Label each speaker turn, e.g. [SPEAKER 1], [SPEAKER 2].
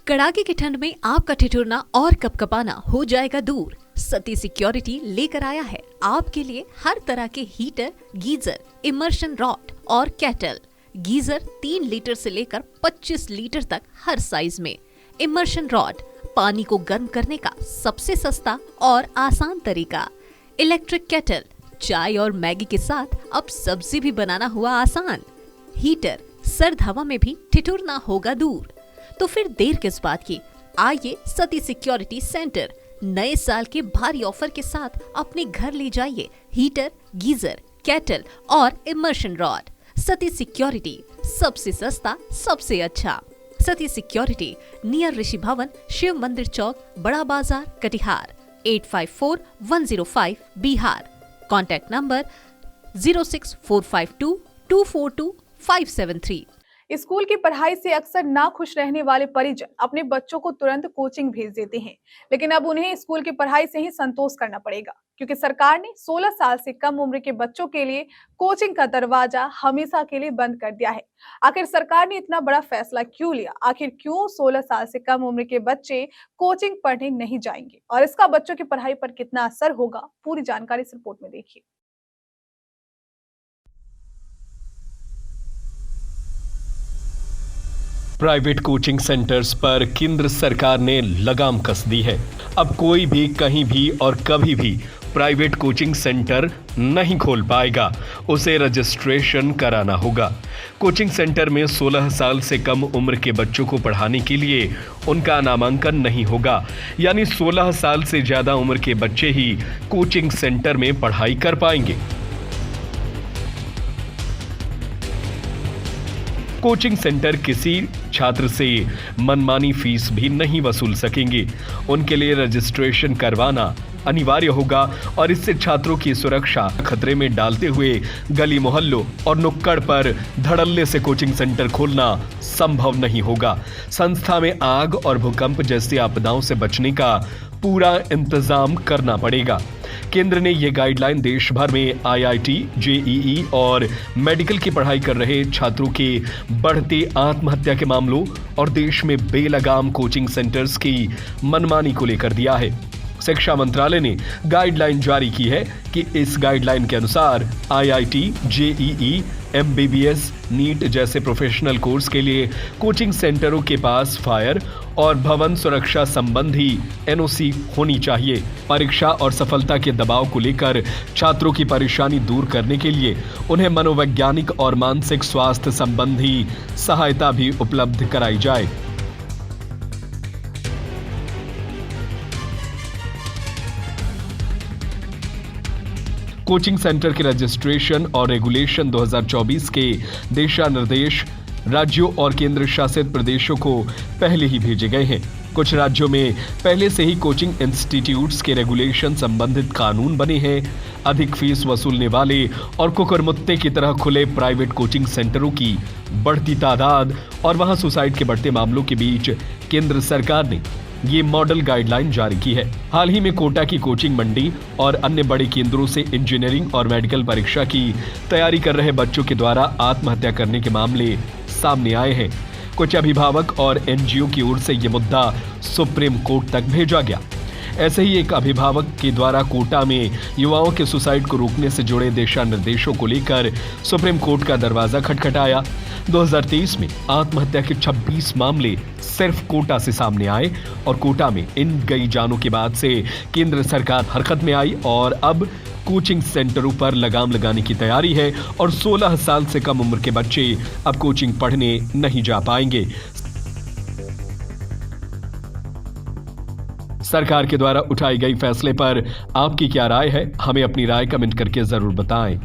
[SPEAKER 1] कड़ाके की ठंड में आपका ठिठुरना और कपकपाना हो जाएगा दूर। सती सिक्योरिटी लेकर आया है आपके लिए हर तरह के हीटर, गीजर, इमर्शन रॉड और केटल। गीजर 3 लीटर से लेकर 25 लीटर तक हर साइज में। इमर्शन रॉड पानी को गर्म करने का सबसे सस्ता और आसान तरीका। इलेक्ट्रिक केटल चाय और मैगी के साथ अब सब्जी भी बनाना हुआ आसान। हीटर सर्द हवा में भी ठिठुरना होगा दूर। तो फिर देर किस बात की, आइए सती सिक्योरिटी सेंटर नए साल के भारी ऑफर के साथ अपने घर ले जाइए हीटर, गीजर, केटल और इमर्शन रॉड। सती सिक्योरिटी सबसे सस्ता, सबसे अच्छा। सती सिक्योरिटी नियर ऋषि भवन, शिव मंदिर चौक, बड़ा बाजार, Katihar. 854105 Bihar. Contact number 06452242573।
[SPEAKER 2] School की पढ़ाई से अक्सर नाखुश रहने वाले परिजन अपने बच्चों को तुरंत कोचिंग भेज देते हैं, लेकिन अब उन्हें स्कूल की पढ़ाई से ही संतोष करना पड़ेगा, क्योंकि सरकार ने 16 साल से कम उम्र के बच्चों के लिए कोचिंग का दरवाजा हमेशा के लिए बंद कर दिया है। आखिर सरकार ने इतना बड़ा फैसला क्यों लिया? आखिर क्यों 16 साल से कम उम्र के बच्चे कोचिंग पढ़ने नहीं जाएंगे और इसका बच्चों की पढ़ाई पर कितना असर होगा? पूरी जानकारी इस रिपोर्ट में देखिए।
[SPEAKER 3] प्राइवेट कोचिंग सेंटर्स पर केंद्र सरकार ने लगाम कस दी है। अब कोई भी कहीं भी और कभी भी प्राइवेट कोचिंग सेंटर नहीं खोल पाएगा, उसे रजिस्ट्रेशन कराना होगा। कोचिंग सेंटर में 16 साल से कम उम्र के बच्चों को पढ़ाने के लिए उनका नामांकन नहीं होगा, यानी 16 साल से ज्यादा उम्र के बच्चे ही कोचिंग सेंटर में पढ़ाई कर पाएंगे। कोचिंग सेंटर किसी छात्र से मनमानी फीस भी नहीं वसूल सकेंगे। उनके लिए रजिस्ट्रेशन करवाना अनिवार्य होगा और इससे छात्रों की सुरक्षा खतरे में डालते हुए गली मोहल्लों और नुक्कड़ पर धड़ल्ले से कोचिंग सेंटर खोलना संभव नहीं होगा। संस्था में आग और भूकंप जैसी आपदाओं से बचने का पूरा इंतजाम करना पड़ेगा। केंद्र ने यह गाइडलाइन देश भर में आईआईटी, जेईई और मेडिकल की पढ़ाई कर रहे छात्रों के बढ़ते आत्महत्या के मामलों और देश में बेलगाम कोचिंग सेंटर्स की मनमानी को लेकर दिया है। शिक्षा मंत्रालय ने गाइडलाइन जारी की है कि इस गाइडलाइन के अनुसार आईआईटी, जेईई, एमबीबीएस, नीट जैसे प्रोफेशनल कोर्स के लिए कोचिंग सेंटरों के पास फायर और भवन सुरक्षा संबंधी एनओसी होनी चाहिए। परीक्षा और सफलता के दबाव को लेकर छात्रों की परेशानी दूर करने के लिए उन्हें मनोवैज्ञानिक और मानसिक स्वास्थ्य संबंधी सहायता भी उपलब्ध कराई जाए। कोचिंग सेंटर के रजिस्ट्रेशन और रेगुलेशन 2024 के दिशा निर्देश राज्यों और केंद्र शासित प्रदेशों को पहले ही भेजे गए हैं। कुछ राज्यों में पहले से ही कोचिंग इंस्टीट्यूट्स के रेगुलेशन संबंधित कानून बने हैं। अधिक फीस वसूलने वाले और कुकरमुत्ते की तरह खुले प्राइवेट कोचिंग सेंटरों की बढ़ती तादाद और वहां सुसाइड के बढ़ते मामलों के बीच केंद्र सरकार ने ये मॉडल गाइडलाइन जारी की है। हाल ही में कोटा की कोचिंग मंडी और अन्य बड़े केंद्रों से इंजीनियरिंग और मेडिकल परीक्षा की तैयारी कर रहे बच्चों के द्वारा आत्महत्या करने के मामले सामने आए हैं। कुछ अभिभावक और एनजीओ की ओर से यह मुद्दा सुप्रीम कोर्ट तक भेजा गया। ऐसे ही एक अभिभावक के द्वारा कोटा में युवाओं के सुसाइड को रोकने से जुड़े दिशा निर्देशों को लेकर सुप्रीम कोर्ट का दरवाजा खटखटाया। 2023 में आत्महत्या के 26 मामले सिर्फ कोटा से सामने आए और कोटा में इन गई जानों के बाद से केंद्र सरकार हरकत में आई और अब कोचिंग सेंटरों पर लगाम लगाने की तैयारी है और 16 साल से कम उम्र के बच्चे अब कोचिंग पढ़ने नहीं जा पाएंगे। सरकार के द्वारा उठाई गई फैसले पर आपकी क्या राय है? हमें अपनी राय कमेंट करके जरूर बताएं।